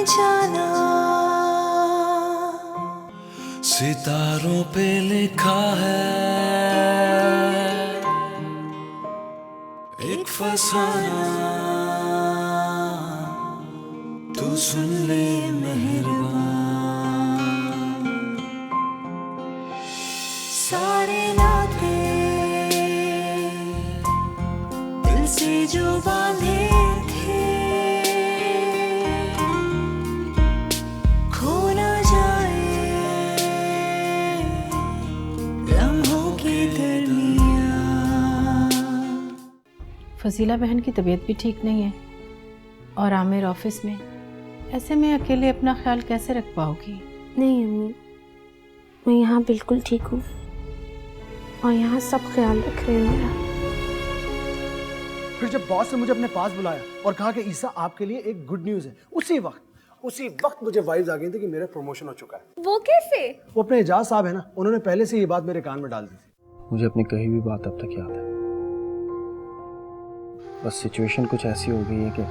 जाना सितारों पे लिखा है एक फसाना, तू सुन ले मेहरबान। सारे नाते दिल से जो बांधे थे खो ना जाए लम्हों की दरमियां। फजीला बहन की तबीयत भी ठीक नहीं है और आमिर ऑफिस में, ऐसे में अकेले अपना ख्याल कैसे रख पाओगी? नहीं अम्मी, मैं यहाँ बिल्कुल ठीक हूँ और यहाँ सब ख्याल रख रहे हैं मेरा। फिर जब बॉस ने मुझे अपने पास बुलाया और कहा कि ईसा आपके लिए एक गुड न्यूज़ है, उसी वक्त मुझे वाइब्स आ गई थी कि मेरा प्रमोशन हो चुका है। वो कैसे? वो अपने एजाज साहब है ना, उन्होंने पहले से ये बात मेरे कान में डाल दी थी। मुझे अपनी कही हुई बात अब तक याद है। बस सिचुएशन कुछ ऐसी हो गई है कि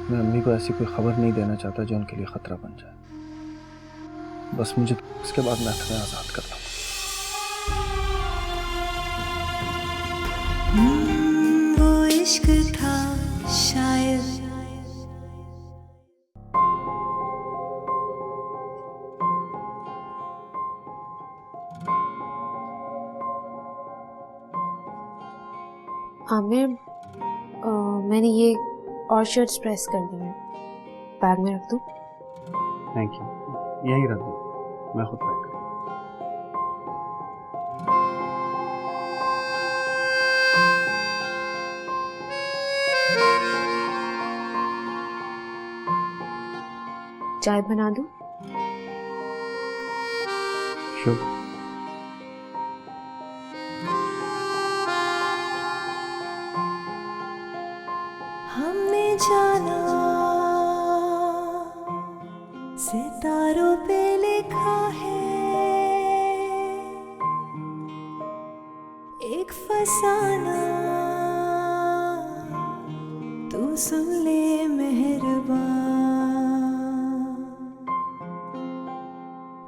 मैं अम्मी को ऐसी कोई खबर नहीं देना चाहता जो उनके लिए खतरा बन जाए। बस मुझे उसके बाद मैं तुम्हें आज़ाद कर दूँ। वो इश्क था शायद आमिर, मैंने ये और शर्ट्स प्रेस कर दी हैं, बैग में रख दूँ? थैंक यू, यही रख दो, मैं खुद पैक करूँ। चाय बना दूँ? शुभ। हमने जाना सितारों पे लिखा है एक फसाना, तू सुन ले मेहरबान।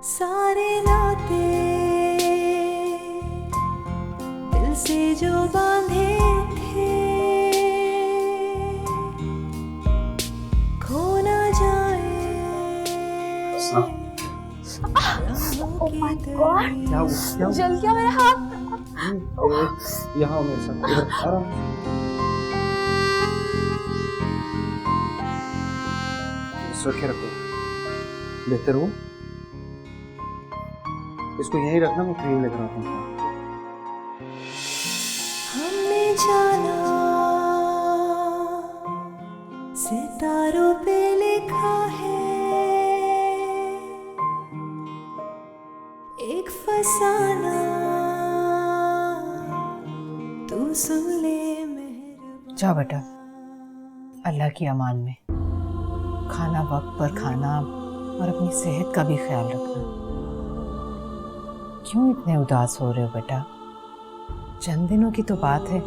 सारे नाते दिल से जो बांधे थे खो ना जाए। ओह माय गॉड, क्या हुआ? जल गया मेरा हाथ। यहाँ मेरे साथ आराम। सुरक्षित रखो, देखते रहो। इसको यहीं रखना, मैं क्रीम लेकर आता हूँ। हमने जाना सितारों पे लिखा है एक फसाना, तू सुन ले मेहरबान। जाओ बेटा, अल्लाह की अमान में। खाना वक्त पर खाना और अपनी सेहत का भी ख्याल रखना। क्यों इतने उदास हो रहे हो बेटा? चंद दिनों की तो बात है,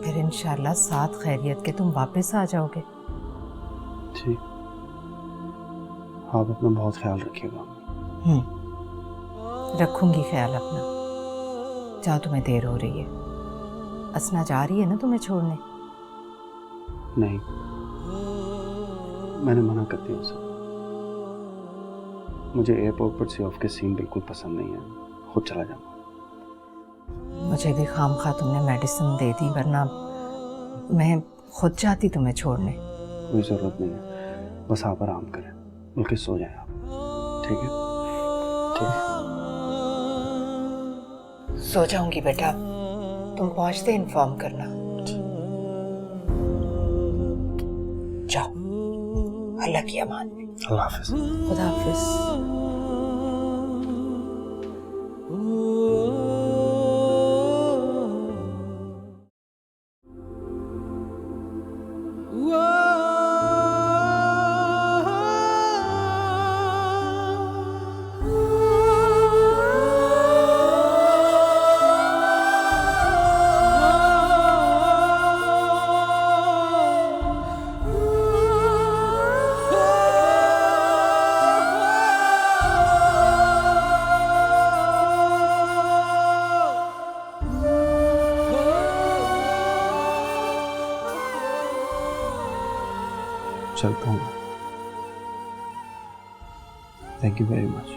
फिर इंशाल्लाह साथ खैरियत के तुम वापस आ जाओगे। ठीक, आप अपना बहुत ख्याल रखिएगा। रखूंगी ख्याल अपना। जाओ, तुम्हें देर हो रही है। असना जा रही है ना तुम्हें छोड़ने? नहीं, मैंने मना कर दिया उसे। मुझे एयरपोर्ट पर सी ऑफ के सीन बिल्कुल पसंद नहीं है, खुद चला जाऊंगा। मुझे भी खामखा तुमने मेडिसिन दे दी, वरना मैं खुद जाती तुम्हें छोड़ने। कोई ज़रूरत नहीं है, बस आप आराम करें, बल्कि सो जाएं आप। ठीक है? ठीक है। सो जाऊंगी बेटा, तुम पहुंचते इन्फॉर्म करना। जाओ, अल्लाह की अमान में। अल्लाह हाफ़िज़। खुदा हाफिज। चलता हूँ। थैंक यू वेरी मच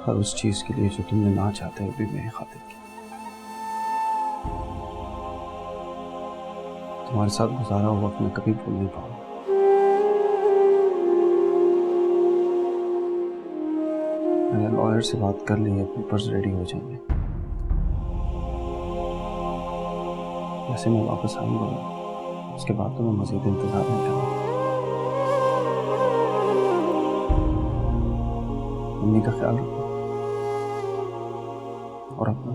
हर उस चीज के लिए जो तुमने ना चाहते हुए भी मेरी खातिर की। तुम्हारे साथ गुजारा हुआ वक्त मैं कभी भूल नहीं पाऊंगा। मैंने लॉयर से बात कर ली है, पेपर्स रेडी हो जाएंगे। जैसे मैं वापस आऊंगा उसके बाद तो मैं मजीद इंतजार नहीं करूंगा। मम्मी का ख्याल रखो और अपना।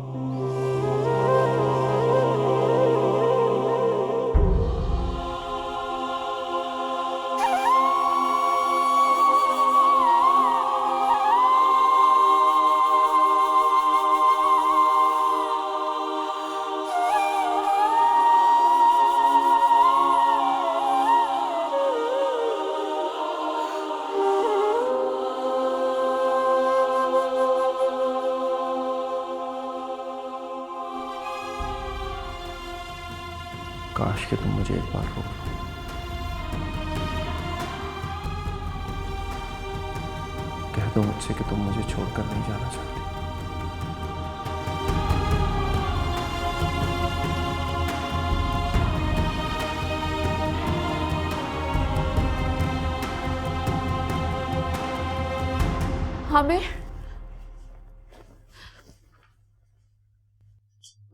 काश कि तुम मुझे एक बार रोक लो। कह दो मुझसे कि तुम मुझे छोड़कर नहीं जाना चाहती। आमिर,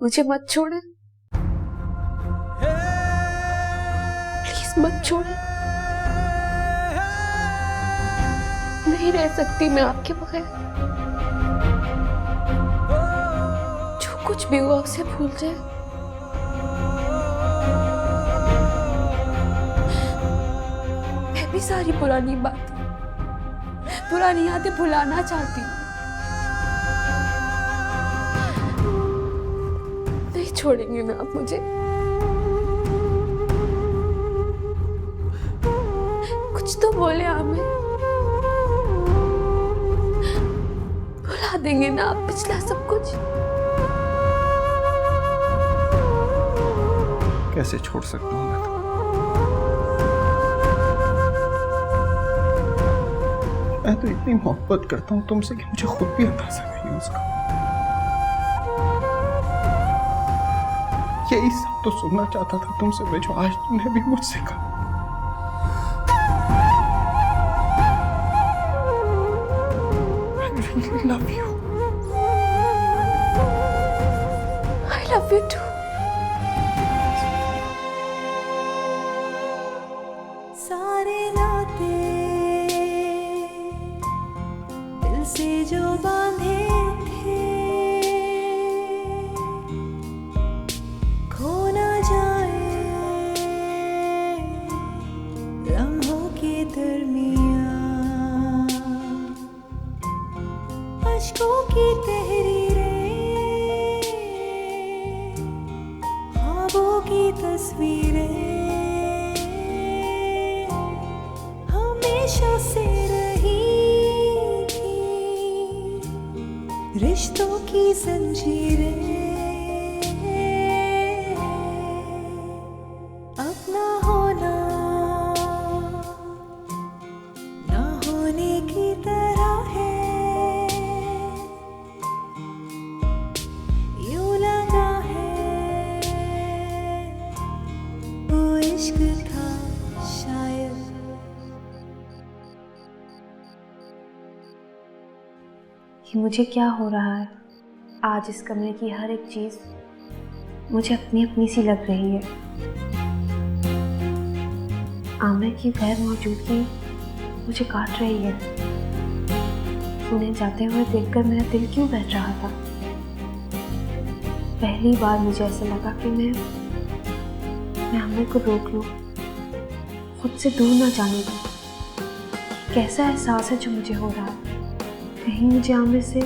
मुझे मत छोड़े, प्लीज मत छोड़े। नहीं रह सकती मैं आपके बगैर। जो कुछ भी हुआ उसे भूल जाए। मैं भी सारी पुरानी बातें, पुरानी यादें भुलाना चाहती हूँ। नहीं छोड़ेंगे ना आप मुझे? कुछ तो बोले आमिर, भुला देंगे ना आप पिछला सब कुछ? कैसे छोड़ सकता हूँ मैं तुम्हें? मैं तो इतनी मोहब्बत करता हूँ तुमसे कि मुझे खुद भी अंदाजा नहीं है उसका। यही सब तो सुनना चाहता था तुमसे मैं, जो आज तुमने भी मुझसे कहा। I really love you. I love you too. सारे नाते दिल से जो बांधे थे खो ना जाए लम्हों के दरमियां, अश्कों की तहरीरें, ख्वाबों की तस्वीरें हमेशा से रही थी, रिश्तों की जंजीरें। अपना होना ना होने की तरह है, यूं लगा है वो इश्क था शायद। कि मुझे क्या हो रहा है आज? इस कमरे की हर एक चीज मुझे अपनी अपनी सी लग रही है। आमिर की गैर मौजूदगी मुझे काट रही है। उन्हें जाते हुए देखकर मेरा दिल क्यों बैठ रहा था? पहली बार मुझे ऐसा लगा कि मैं आमिर को रोक लूं, खुद से दूर ना जाने दूं। कैसा एहसास है जो मुझे हो रहा है? कहीं मुझे आमिर से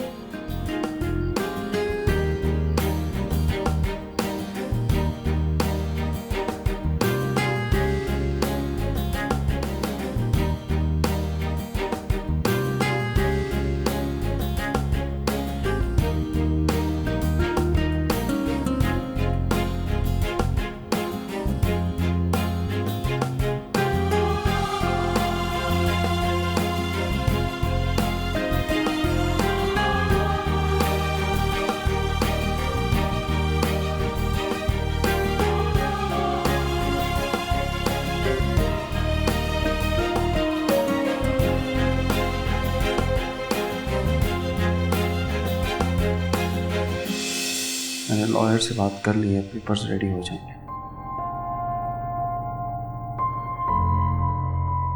लॉयर से बात कर ली है, पेपर्स रेडी हो जाएंगे।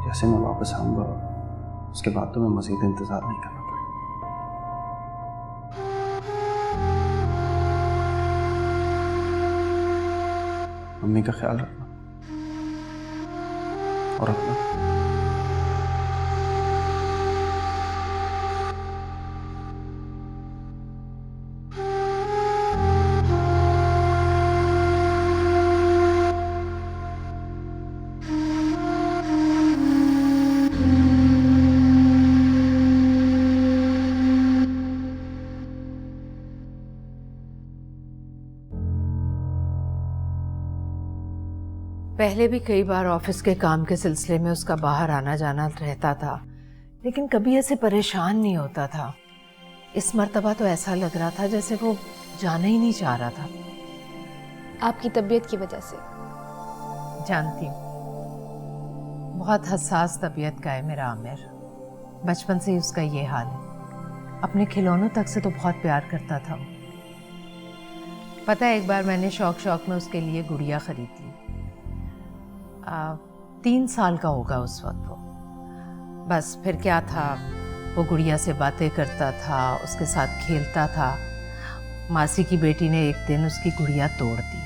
जैसे मैं वापस आऊंगा उसके बाद तो मैं मज़ीद इंतज़ार नहीं करना पड़ेगा। मम्मी का ख्याल रखना और अपना। पहले भी कई बार ऑफिस के काम के सिलसिले में उसका बाहर आना जाना रहता था, लेकिन कभी ऐसे परेशान नहीं होता था। इस मर्तबा तो ऐसा लग रहा था जैसे वो जाना ही नहीं चाह रहा था। आपकी तबीयत की वजह से। जानती हूँ, बहुत हसास तबीयत का है मेरा आमिर। बचपन से ही उसका ये हाल है। अपने खिलौनों तक से तो बहुत प्यार करता था वो। पता है, एक बार मैंने शौक में उसके लिए गुड़िया खरीद ली। 3 साल का होगा उस वक्त वो। बस फिर क्या था, वो गुड़िया से बातें करता था, उसके साथ खेलता था। मासी की बेटी ने एक दिन उसकी गुड़िया तोड़ दी।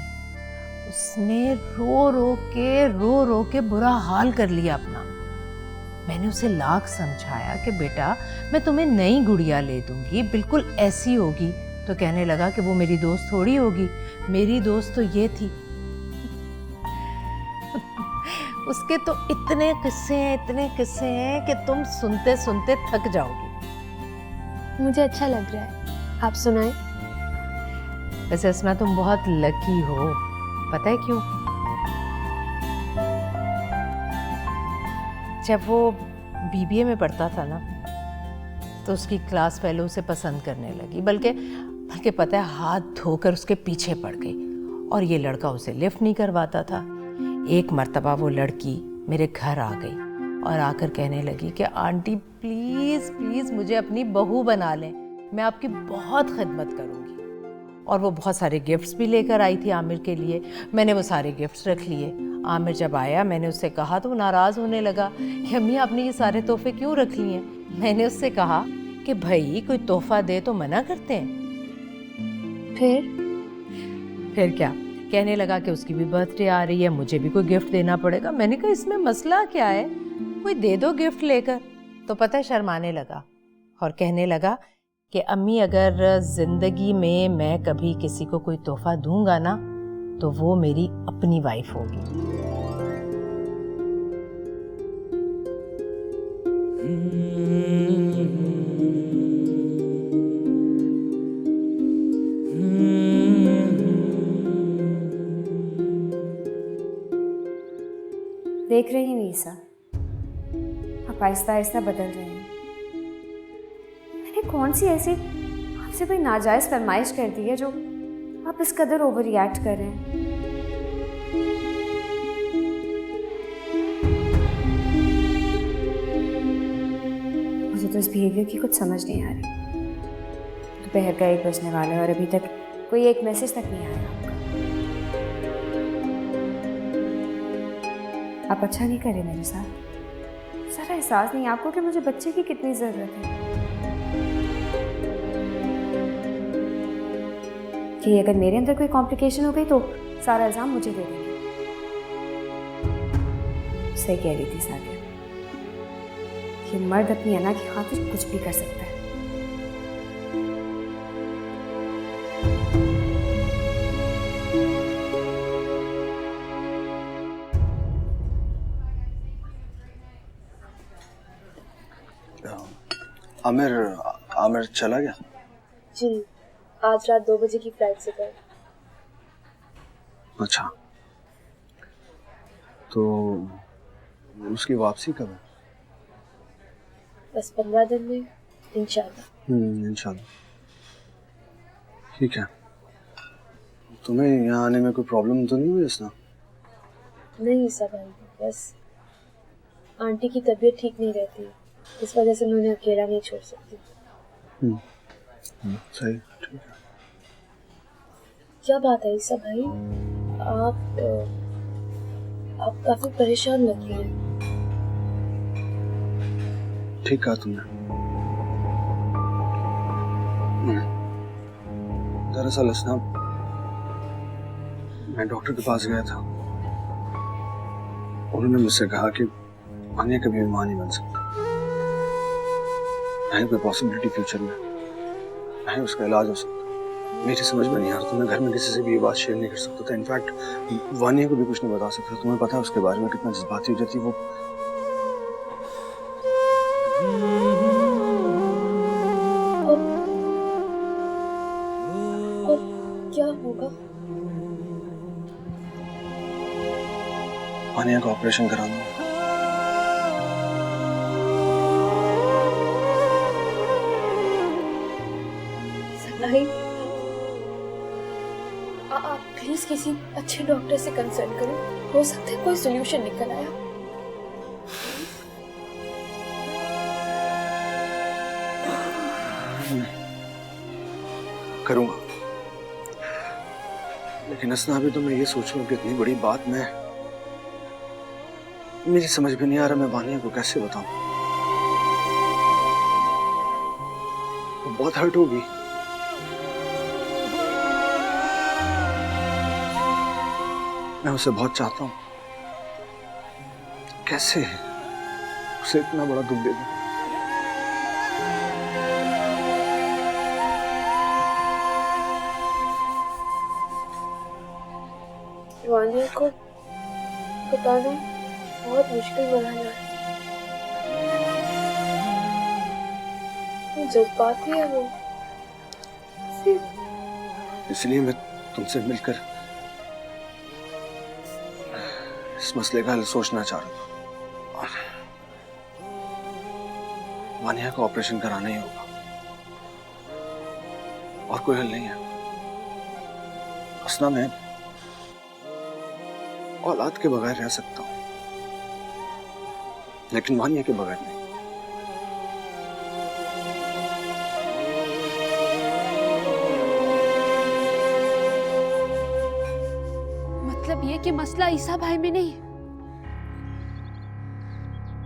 उसने रो रो के बुरा हाल कर लिया अपना। मैंने उसे लाख समझाया कि बेटा मैं तुम्हें नई गुड़िया ले दूंगी, बिल्कुल ऐसी होगी। तो कहने लगा कि वो मेरी दोस्त थोड़ी होगी, मेरी दोस्त तो ये थी। उसके तो इतने किस्से हैं कि तुम सुनते सुनते थक जाओगी। मुझे अच्छा लग रहा है, आप सुनाएं। वैसे अस्मा तुम बहुत लकी हो, पता है क्यों? जब वो बीबीए में पढ़ता था ना, तो उसकी क्लास फेलो उसे पसंद करने लगी, बल्कि पता है हाथ धोकर उसके पीछे पड़ गई और ये लड़का उसे लिफ्ट नहीं करवाता था। एक मर्तबा वो लड़की मेरे घर आ गई और आकर कहने लगी कि आंटी प्लीज़ प्लीज़ मुझे अपनी बहू बना लें, मैं आपकी बहुत खिदमत करूँगी। और वो बहुत सारे गिफ्ट्स भी लेकर आई थी आमिर के लिए। मैंने वो सारे गिफ्ट्स रख लिए। आमिर जब आया मैंने उससे कहा तो वो नाराज़ होने लगा कि अम्मी आपने ये सारे तोहफे क्यों रख लिए हैं। मैंने उससे कहा कि भाई कोई तोहफा दे तो मना करते हैं। फिर क्या, कहने लगा कि उसकी भी बर्थडे आ रही है, मुझे भी कोई गिफ्ट देना पड़ेगा। मैंने कहा इसमें मसला क्या है, कोई दे दो गिफ्ट लेकर। तो पता है शर्माने लगा और कहने लगा कि अम्मी अगर जिंदगी में मैं कभी किसी को कोई तोहफा दूंगा ना तो वो मेरी अपनी वाइफ होगी। देख रही हैं ईसा, आप आहिस्ता आहिस्ता बदल रहे हैं। मैंने कौन सी ऐसी आपसे कोई नाजायज़ फरमाइश कर दी है जो आप इस कदर ओवर रिएक्ट कर रहे हैं? मुझे तो इस बिहेवियर की कुछ समझ नहीं आ रही। दोपहर का 1 बजने वाला है और अभी तक कोई एक मैसेज तक नहीं आया आपका। आप अच्छा नहीं करें मेरे साथ। सारा एहसास नहीं आपको कि मुझे बच्चे की कितनी ज़रूरत है, कि अगर मेरे अंदर कोई कॉम्प्लिकेशन हो गई तो सारा इल्ज़ाम मुझे दे देंगे। सही कह रही थी सादिया, कि मर्द अपनी अना की खातिर कुछ भी कर सकता है। आमिर चला गया? जी, आज रात 2 बजे की फ्लाइट से गए। अच्छा, तो उसकी वापसी कब है? बस 15 दिन में इंशाल्लाह। इंशाल्लाह। ठीक है। तुम्हें यहाँ आने में कोई प्रॉब्लम तो नहीं हुई इसना? नहीं सब भाई, बस आंटी की तबीयत ठीक नहीं रहती, इस वजह से मैं उन्हें अकेला नहीं छोड़ सकती। सही, ठीक है। क्या बात है ईसा भाई? आप काफी परेशान लग रहे हैं। ठीक कहा तुमने। दरअसल असना, मैं डॉक्टर के पास गया था। उन्होंने मुझसे कहा कि वानिया कभी भी मां नहीं बन सकती। नहीं कोई पॉसिबिलिटी फ्यूचर में, नहीं उसका इलाज हो सकता। मेरी समझ में नहीं आ रहा था। मैं घर में किसी से भी ये बात शेयर नहीं कर सकता था। इनफैक्ट वानिया को भी कुछ नहीं बता सकता। तुम्हें पता है उसके बारे में कितना जज्बाती हो जाती वो। और क्या होगा? वानिया का ऑपरेशन कराना है। भाई आप प्लीज किसी अच्छे डॉक्टर से कंसल्ट करो। हो सकता है कोई सोल्यूशन निकल आया। करूंगा, लेकिन असना अभी तो मैं ये सोच रहा हूँ कि इतनी बड़ी बात मेरी समझ में नहीं आ रहा। मैं वानिया को कैसे बताऊं? वो बहुत हर्ट होगी। मैं उसे बहुत चाहता हूं। कैसे उसे इतना बड़ा दुख दे दूं? वानिया को बताना बहुत मुश्किल बनाना है। जज्बाती है वो। इसलिए मैं तुमसे मिलकर इस मसले का हल सोचना चाह रहा था। और वानिया का ऑपरेशन कराना ही होगा, और कोई हल नहीं है। असना, मैं औलाद के बगैर रह सकता हूं, लेकिन वानिया के बगैर नहीं। मतलब ये कि मसला ईसा भाई में नहीं,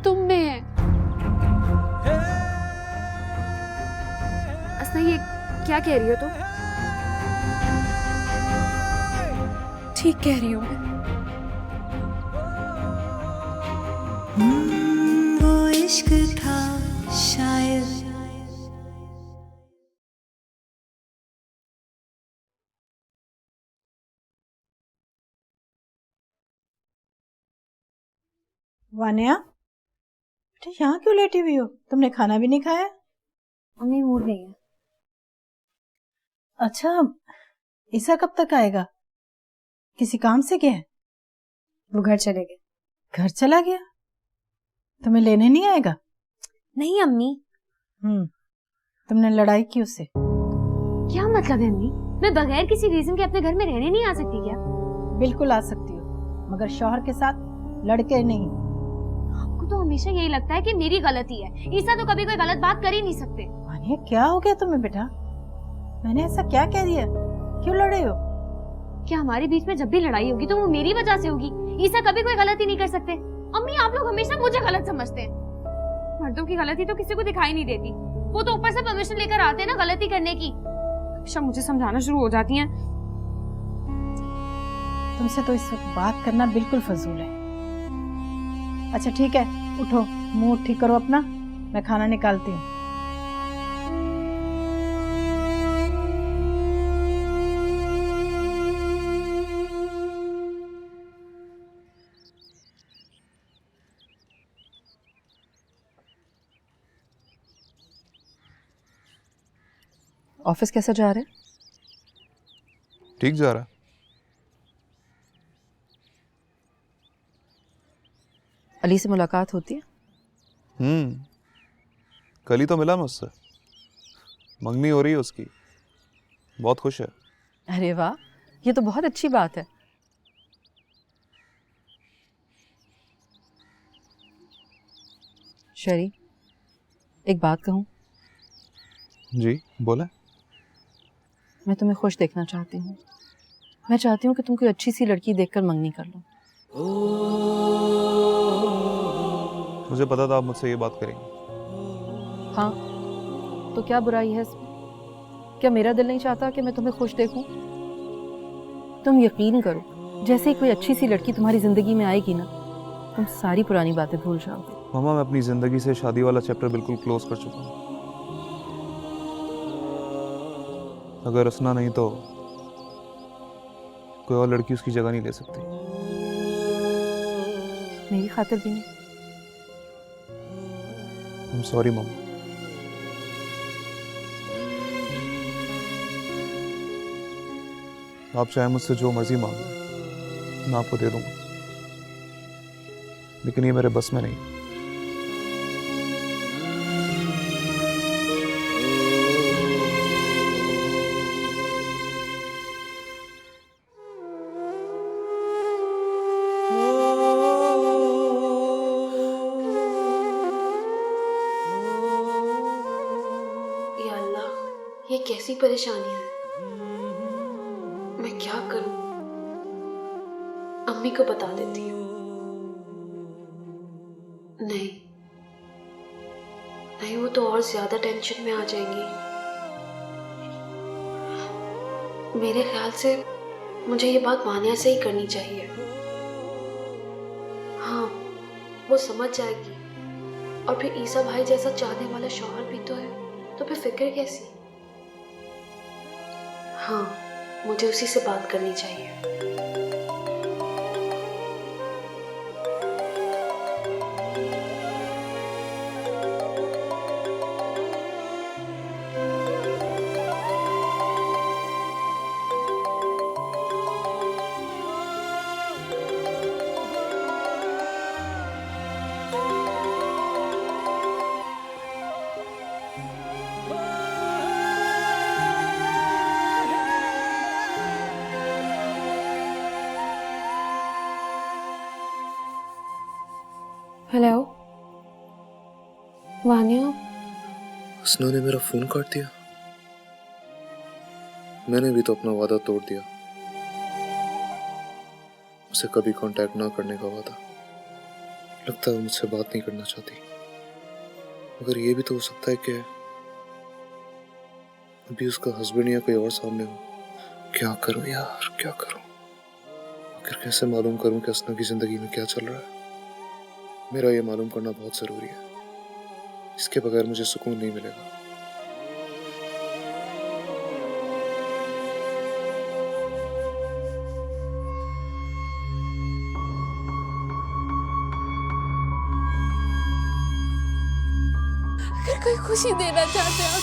तुम में है। असना ये क्या कह रही हो तुम? ठीक कह रही हूँ मैं। वो इश्क था शायद। वानिया, बेटा यहाँ क्यों लेटी हुई हो? तुमने खाना भी नहीं खाया? मम्मी मूड नहीं है। अच्छा, ईसा कब तक आएगा? किसी काम से गया है? वो घर चले गए। घर चला गया? तुम्हें लेने नहीं आएगा? नहीं अम्मी। तुमने लड़ाई की उससे? क्या मतलब है अम्मी? मैं बगैर किसी रीजन के अपने घर में रहने नहीं आ सकती क्या? बिल्कुल आ सकती हो, मगर शौहर के साथ लड़के नहीं। आपको तो हमेशा यही लगता है कि मेरी गलती है। ईसा तो कभी कोई गलत बात कर ही नहीं सकते। वानिया, क्या हो गया तुम्हें बेटा? मैंने ऐसा क्या कह दिया? क्यों लड़े हो? क्या हमारे बीच में जब भी लड़ाई होगी तो वो मेरी वजह से होगी? ईसा कभी कोई गलती नहीं कर सकते। अम्मी, आप लोग हमेशा मुझे गलत समझते हैं। मर्दों की गलती तो किसी को दिखाई नहीं देती। वो तो ऊपर से परमिशन लेकर आते हैं ना गलती करने की। हमेशा मुझे समझाना शुरू हो जाती हैं। तुमसे तो इस वक्त बात करना बिल्कुल फजूल है। अच्छा ठीक है, उठो, मुंह ठीक करो अपना, मैं खाना निकालती हूँ। ऑफिस कैसा जा रहा है? ठीक जा रहा है। अली से मुलाकात होती है? कल ही तो मिला मुझसे। मंगनी हो रही है उसकी, बहुत खुश है। अरे वाह, ये तो बहुत अच्छी बात है। शरी, एक बात कहूँ? जी बोले। मैं तुम्हें खुश देखना चाहती हूँ। मैं चाहती हूँ कि तुम कोई अच्छी सी लड़की देखकर मंगनी कर लो। मुझे पता था आप मुझसे ये बात करेंगे। हाँ, तो क्या बुराई है इसमें? क्या मेरा दिल नहीं चाहता कि मैं तुम्हें खुश देखूं? तुम यकीन करो, जैसे ही कोई अच्छी सी लड़की तुम्हारी जिंदगी में आएगी ना, तुम सारी पुरानी बातें भूल जाओगे। मामा, मैं अपनी जिंदगी से शादी वाला चैप्टर बिल्कुल क्लोज कर चुका हूँ। अगर रसना नहीं तो कोई और लड़की उसकी जगह नहीं ले सकती। मेरी खातिर भी नहीं। I'm sorry मामा। आप चाहे मुझसे जो मर्जी मांगो, मैं आपको दे दूंगा, लेकिन ये मेरे बस में नहीं। या अल्लाह, ये कैसी परेशानी है? मैं क्या करूं? अम्मी को बता देती हूँ। नहीं नहीं, वो तो और ज्यादा टेंशन में आ जाएंगी। मेरे ख्याल से मुझे ये बात मानिया से ही करनी चाहिए। हाँ, वो समझ जाएगी। और फिर ईसा भाई जैसा चाहने वाला शौहर भी तो है, तो फिर फिक्र कैसी? हाँ, मुझे उसी से बात करनी चाहिए। हेलो वानिया। हसना ने मेरा फोन काट दिया। मैंने भी तो अपना वादा तोड़ दिया, उसे कभी कांटेक्ट ना करने का वादा। लगता है वो मुझसे बात नहीं करना चाहती। मगर ये भी तो हो सकता है कि अभी उसका हस्बैंड या कोई और सामने हो। क्या करूं यार, क्या करूं? आखिर कैसे मालूम करूं कि हसना की जिंदगी में क्या चल रहा है? मेरा ये मालूम करना बहुत जरूरी है। इसके बगैर मुझे सुकून नहीं मिलेगा। अगर कोई खुशी देना चाहते हो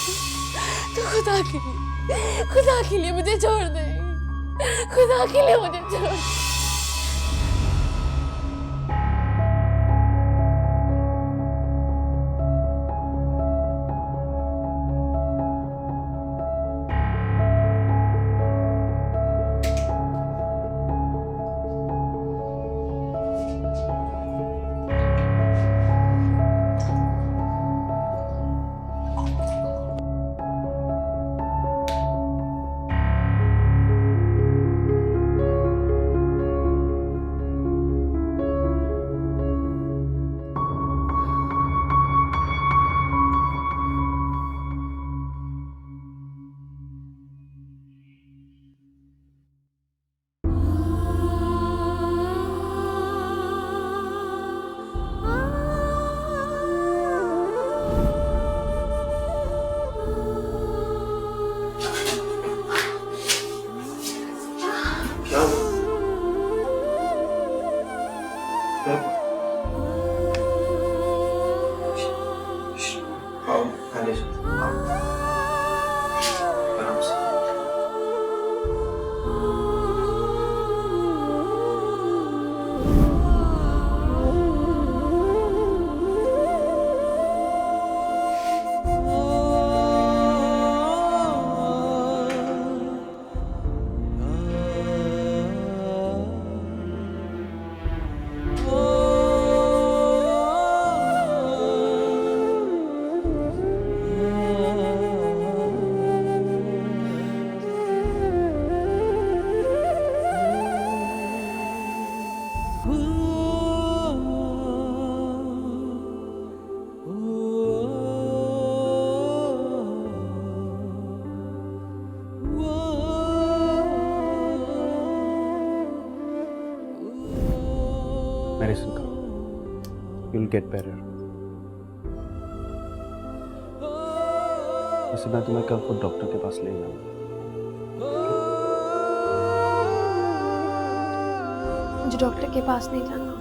तो खुदा के लिए मुझे छोड़ दे। खुदा के लिए मुझे छोड़ दे। Oh मेडिसिन करो, यू विल गेट बेटर। वैसे मैं तुम्हें कल खुद डॉक्टर के पास ले जाऊंगा। मुझे डॉक्टर के पास नहीं जाना,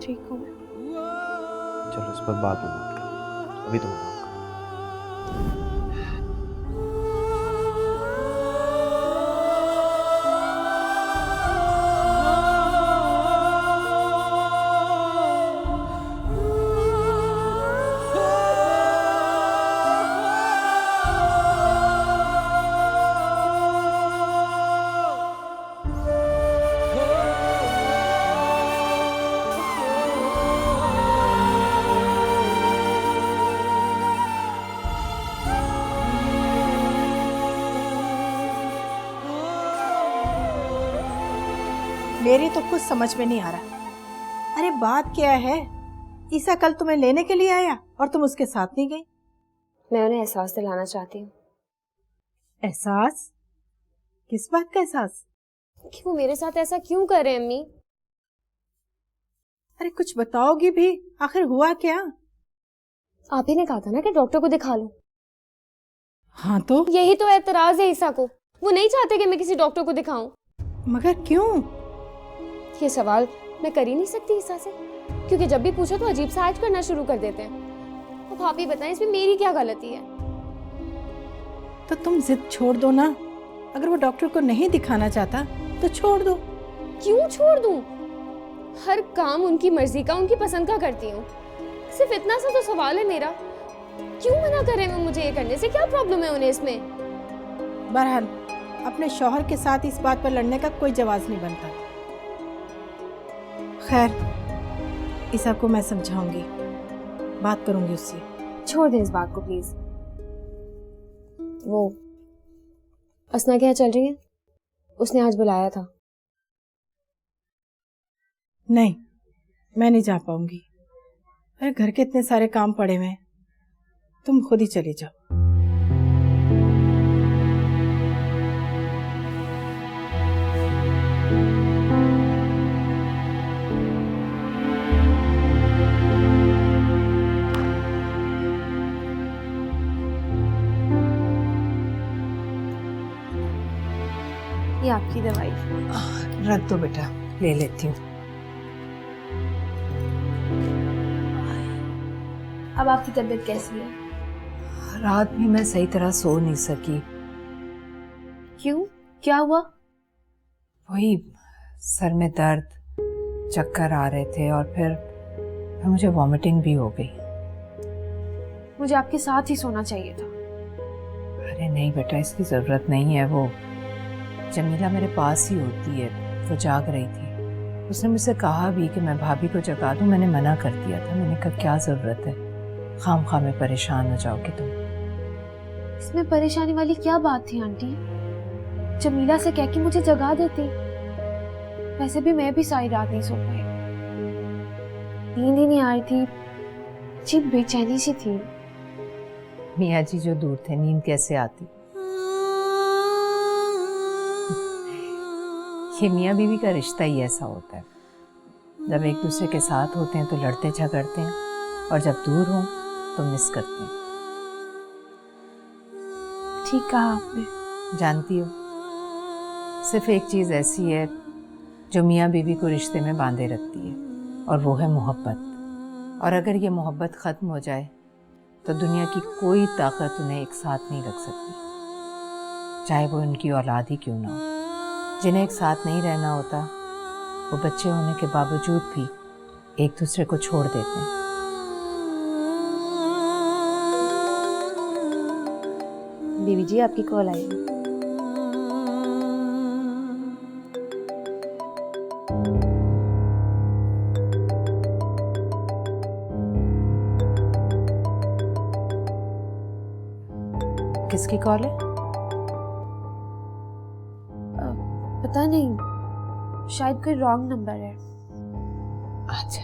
ठीक हूँ मैं। चलो इस पर बाद में बात करें, अभी तुम्हें काम करो। मेरी तो कुछ समझ में नहीं आ रहा। अरे बात क्या है? ईसा कल तुम्हें लेने के लिए आया और तुम उसके साथ नहीं गई। मैं उन्हें एहसास दिलाना चाहती हूँ। एहसास? किस बात का एहसास? कि वो मेरे साथ ऐसा क्यों कर रहे हैं अम्मी? अरे कुछ बताओगी भी, आखिर हुआ क्या? आप ही ने कहा था ना कि डॉक्टर को दिखा लूं। हाँ तो यही तो एतराज है ईसा को, वो नहीं चाहते कि मैं किसी डॉक्टर को दिखाऊं। मगर क्यों? ये सवाल मैं कर ही नहीं सकती ईसा से, क्योंकि जब भी पूछो तो अजीब सा एक्ट करना शुरू कर देते हैं। अब आप ही बताएं इसमें मेरी क्या गलती है? तो तुम जिद छोड़ दो ना। अगर वो डॉक्टर को नहीं दिखाना चाहता तो छोड़ दो। क्यों छोड़ दूं? हर काम उनकी मर्जी का, उनकी पसंद का करती हूँ। सिर्फ इतना सा तो सवाल है मेरा, क्यों मना कर रहे हैं मुझे ये करने से? क्या प्रॉब्लम है उन्हें इसमें? बहरहाल अपने शौहर के साथ इस बात पर लड़ने का कोई जवाब नहीं बनता। खैर, ईसा को मैं समझाऊंगी, बात करूंगी उससे। छोड़ दे इस बात को प्लीज। वो असना क्या चल रही है? उसने आज बुलाया था। नहीं, मैं नहीं जा पाऊंगी। अरे घर के इतने सारे काम पड़े हुए हैं, तुम खुद ही चली जाओ। ये आपकी दवाई। रख दो बेटा, ले लेती हूँ। अब आपकी तबीयत कैसी है? रात भी मैं सही तरह सो नहीं सकी। क्यों, क्या हुआ? वही सर में दर्द, चक्कर आ रहे थे और फिर मुझे वॉमिटिंग भी हो गई। मुझे आपके साथ ही सोना चाहिए था। अरे नहीं बेटा, इसकी ज़रूरत नहीं है। वो जमीला मेरे पास ही होती है, वो जाग रही थी। उसने मुझसे कहा भी कि मैं भाभी को जगा दूं। मैंने मना कर दिया था। मैंने कहा क्या ज़रूरत है, खामखा में परेशान हो जाओगे तुम। इसमें परेशानी वाली क्या बात थी आंटी? जमीला से कह के मुझे जगा देती। वैसे भी मैं भी सारी रात नहीं सो पाई, नींद ही नहीं आ रही थी, अजीब बेचैनी सी थी। मियाँ जी जो दूर थे, नींद कैसे आती? ये मियाँ बीवी का रिश्ता ही ऐसा होता है। जब एक दूसरे के साथ होते हैं तो लड़ते झगड़ते हैं, और जब दूर हों तो मिस करते हैं। ठीक कहा आपने। जानती हो, सिर्फ एक चीज़ ऐसी है जो मियाँ बीवी को रिश्ते में बांधे रखती है, और वो है मोहब्बत। और अगर ये मोहब्बत ख़त्म हो जाए तो दुनिया की कोई ताकत उन्हें एक साथ नहीं रख सकती, चाहे वो उनकी औलाद ही क्यों ना हो। जिन्हें एक साथ नहीं रहना होता, वो बच्चे होने के बावजूद भी एक दूसरे को छोड़ देते हैं। बीवी जी, आपकी कॉल आई है। किसकी कॉल है? पता नहीं, शायद कोई रॉन्ग नंबर है। अच्छा,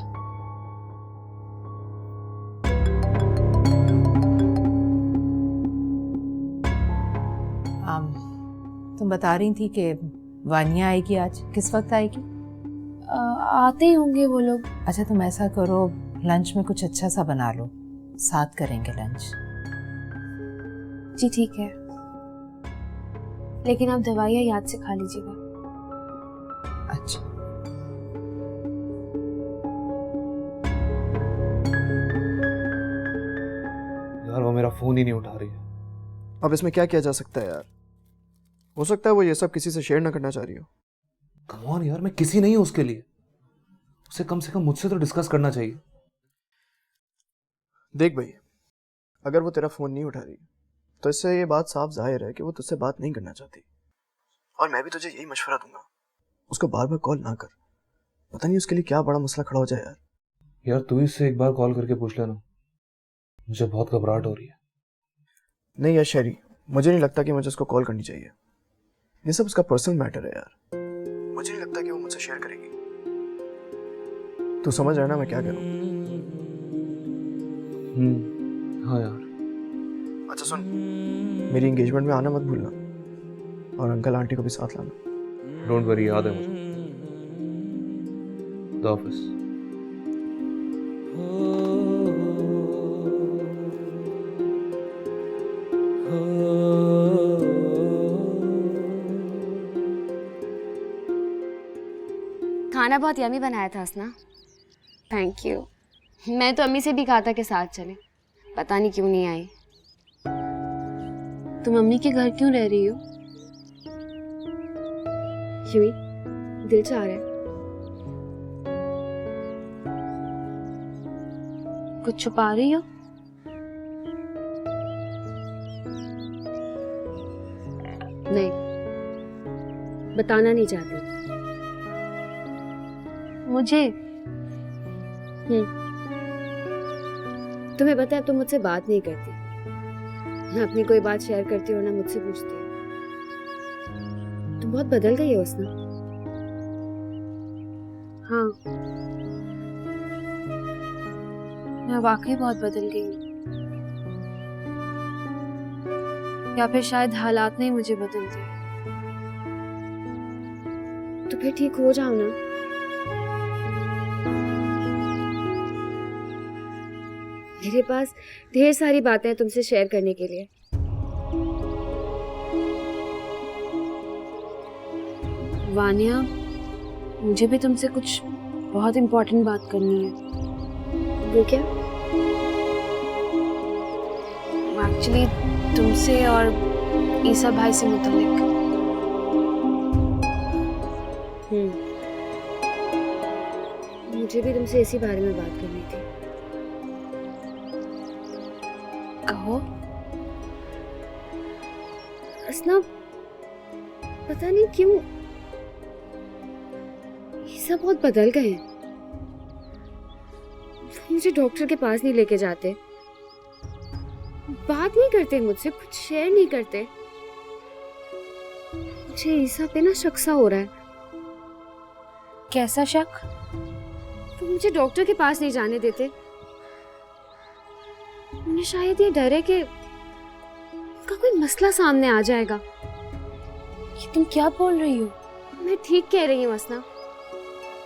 तुम बता रही थी कि वानिया आएगी आज। किस वक्त आएगी? आते ही होंगे वो लोग। अच्छा तुम ऐसा करो, लंच में कुछ अच्छा सा बना लो, साथ करेंगे लंच। जी ठीक है, लेकिन आप दवाइयाँ याद से खा लीजिएगा। अच्छा। यार वो मेरा फोन ही नहीं उठा रही है। अब इसमें क्या किया जा सकता है यार? हो सकता है वो ये सब किसी से शेयर ना करना चाह रही हो। कम ऑन यार, मैं किसी नहीं हूं उसके लिए। उसे कम से कम मुझसे तो डिस्कस करना चाहिए। देख भाई, अगर वो तेरा फोन नहीं उठा रही तो इससे ये बात साफ जाहिर है कि वो तुझसे बात नहीं करना चाहती। और मैं भी तुझे यही मशवरा दूंगा, उसको बार बार कॉल ना कर। पता नहीं उसके लिए क्या बड़ा मसला खड़ा हो जाए यार। यार तू इससे एक बार कॉल करके पूछ लेना, मुझे बहुत घबराहट हो रही है। नहीं यार शहरी, मुझे नहीं लगता कि मुझे उसको कॉल करनी चाहिए। ये सब उसका पर्सनल मैटर है यार, मुझे नहीं लगता कि वो मुझसे शेयर करेगी। तू समझ रहा है ना मैं क्या करूं? हाँ यार। अच्छा सुन, मेरी एंगेजमेंट में आना मत भूलना, और अंकल आंटी को भी साथ लाना। डोंट वरी, याद है मुझे। The office. खाना बहुत यमी बनाया था असना। Thank you. मैं तो अम्मी से भी कहा था कि साथ चले, पता नहीं क्यों नहीं आई। तुम मम्मी के घर क्यों रह रही हो? क्यों ही? दिल चाह रहा है। कुछ छुपा रही हो? नहीं, बताना नहीं चाहती। मुझे? तुम्हें पता है तुम मुझसे बात नहीं करती, ना अपनी कोई बात शेयर करती हो ना मुझसे पूछती हो। तुम बहुत बदल गई हो उसने। हाँ, मैं वाकई बहुत बदल गई हूँ, या फिर शायद हालात ने मुझे बदल दिया। तो फिर ठीक हो जाओ ना। मेरे पास ढेर सारी बातें हैं तुमसे शेयर करने के लिए। वानिया, मुझे भी तुमसे कुछ बहुत इम्पोर्टेंट बात करनी है। वो क्या? एक्चुअली तुमसे और ईसा भाई से मुतल्लिक। मुझे भी तुमसे इसी बारे में बात करनी थी। कहो। असना, पता नहीं क्यों ये सब बहुत बदल गए हैं। मुझे डॉक्टर के पास नहीं लेके जाते, बात नहीं करते मुझसे, कुछ शेयर नहीं करते। मुझे ईसा पे ना शक सा हो रहा है। कैसा शक? तो मुझे डॉक्टर के पास नहीं जाने देते। उन्हें शायद ये डर है कि उनका कोई मसला सामने आ जाएगा। ये तुम क्या बोल रही हो? मैं ठीक कह रही हूँ असना।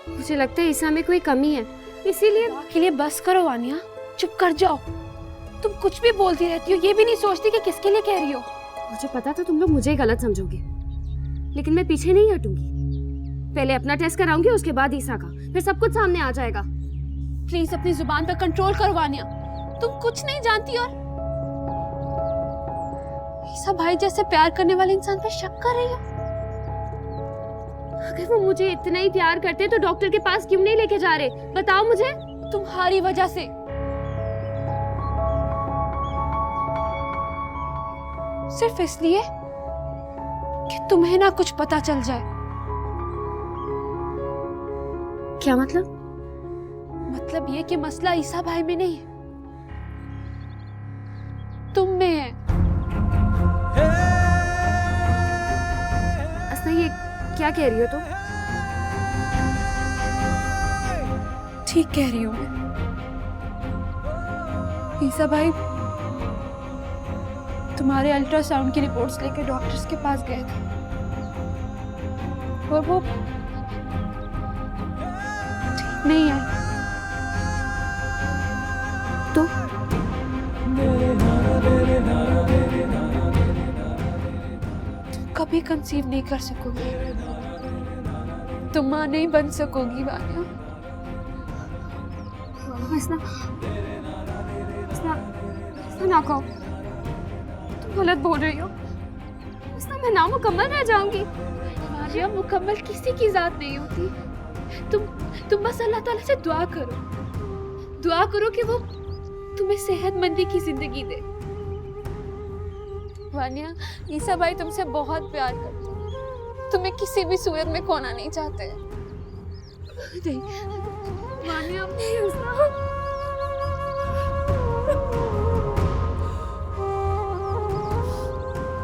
मुझे लगता है ईसा में कोई कमी है, इसीलिए। के लिए बस करो वानिया, चुप कर जाओ। तुम कुछ भी बोलती रहती हो, ये भी नहीं सोचती कि किसके लिए कह रही हो। मुझे पता था तुम लोग मुझे गलत समझोगे, लेकिन मैं पीछे नहीं हटूंगी। पहले अपना टेस्ट कराऊंगी, उसके बाद ईसा का, फिर सब कुछ सामने आ जाएगा। प्लीज अपनी जुबान पर कंट्रोल करो वानिया, तुम कुछ नहीं जानती। और ईसा भाई जैसे प्यार करने वाले इंसान पर शक कर रही हो। अगर वो मुझे इतना ही प्यार करते तो डॉक्टर के पास क्यों नहीं लेके जा रहे? बताओ मुझे। तुम्हारी वजह से। सिर्फ इसलिए कि तुम्हें ना कुछ पता चल जाए। क्या मतलब? मतलब ये कि मसला ईसा भाई में नहीं है, तुम में है। असना, ये क्या कह रही हो तुम? ठीक कह रही हूँ मैं। ईसा भाई तुम्हारे अल्ट्रासाउंड की रिपोर्ट्स लेकर डॉक्टर्स के पास गए थे, और वो नहीं आई तो तुम कभी कंसीव नहीं कर सकोगी, तुम माँ नहीं बन सकोगी वानिया। ऐसा ना कहो, तुम गलत बोल रही हो। ऐसा मैं नामुकम्मल रह जाऊंगी। वानिया, मुकम्मल किसी की जात नहीं होती। तुम बस अल्लाह ताला से दुआ करो कि वो तुम्हें सेहतमंदी की जिंदगी दे। वानिया, ईसा भाई तुमसे बहुत प्यार करते हैं, तुम्हें किसी भी सूरत में खोना नहीं चाहते। नहीं वानिया,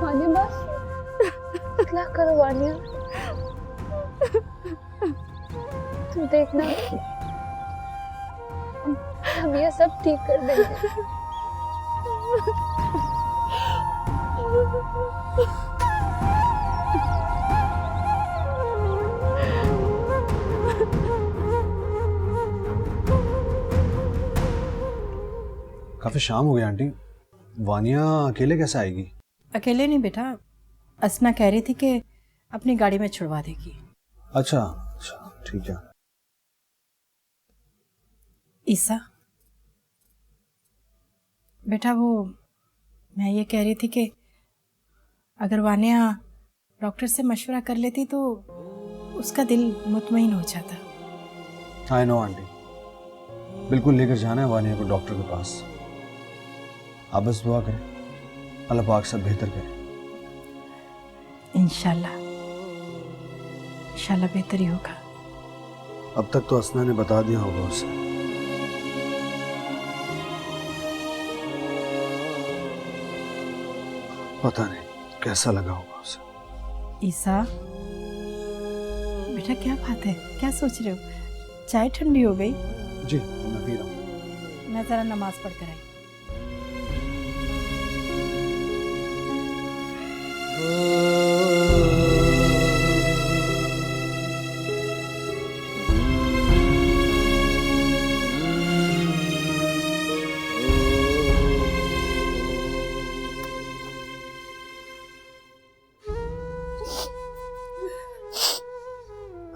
वानिया बस इतना करो वानिया, तुम देखना हम ये सब ठीक कर देंगे। काफी शाम हो गई आंटी, वानिया अकेले कैसे आएगी? अकेले नहीं बेटा, असना कह रही थी कि अपनी गाड़ी में छुड़वा देगी। अच्छा ठीक है। ईसा बेटा, वो मैं ये कह रही थी कि अगर वानिया डॉक्टर से मशवरा कर लेती तो उसका दिल मुतमईन हो जाता। आई नो आंटी, बिल्कुल लेकर जाना है वानिया को डॉक्टर के पास। आप बस दुआ करें, अल्लाह पाक सब बेहतर करे। इंशाल्लाह बेहतर ही होगा। अब तक तो असना ने बता दिया होगा उसे। पता नहीं कैसा लगा होगा उसे। ईसा बेटा, क्या बात है, क्या सोच रहे हो? चाय ठंडी हो गई? जी मैं पी रहा हूँ। मैं जरा नमाज पढ़ कर आई।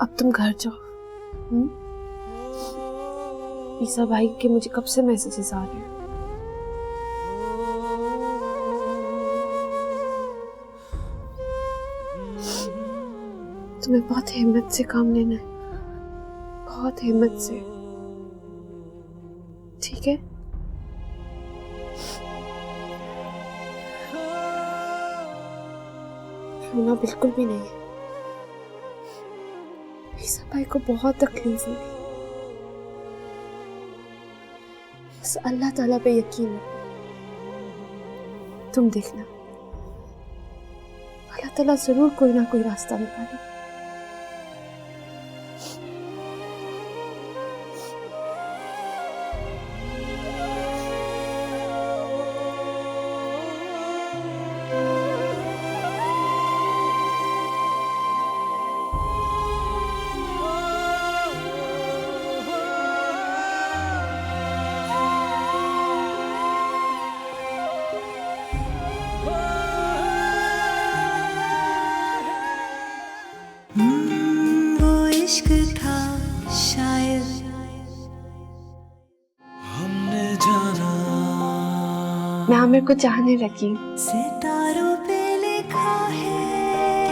अब तुम घर जाओ। ईसा भाई के मुझे कब से मैसेजेस आ रहे हैं। तुम्हें बहुत हिम्मत से काम लेना है, बहुत हिम्मत से, ठीक है? रोना बिल्कुल भी नहीं है। ईसा भाई को बहुत तकलीफ हुई, बस अल्लाह ताला पे यकीन है। तुम देखना, अल्लाह ताला जरूर कोई ना कोई रास्ता निकाले। वो इश्क था शायद हमने जाना मैं आमिर को चाहने लगी। सितारों पे लिखा है।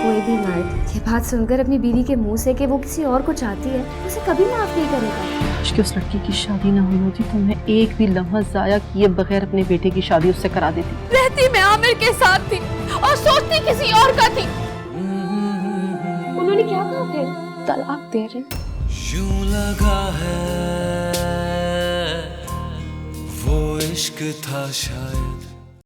कोई भी मर्द ये बात सुनकर अपनी बीवी के मुंह से कि वो किसी और को चाहती है, उसे कभी माफ नहीं करेगा। काश कि उस लड़की की शादी ना हुई होती तो मैं एक भी लम्हा जाया किए बगैर अपने बेटे की शादी उससे करा देती। रहती मैं आमिर के साथ थी और सोचती किसी और का थी। उन्होंने क्या कहा फिर? तलाक दे रहे। यूं लगा है वो इश्क था शायद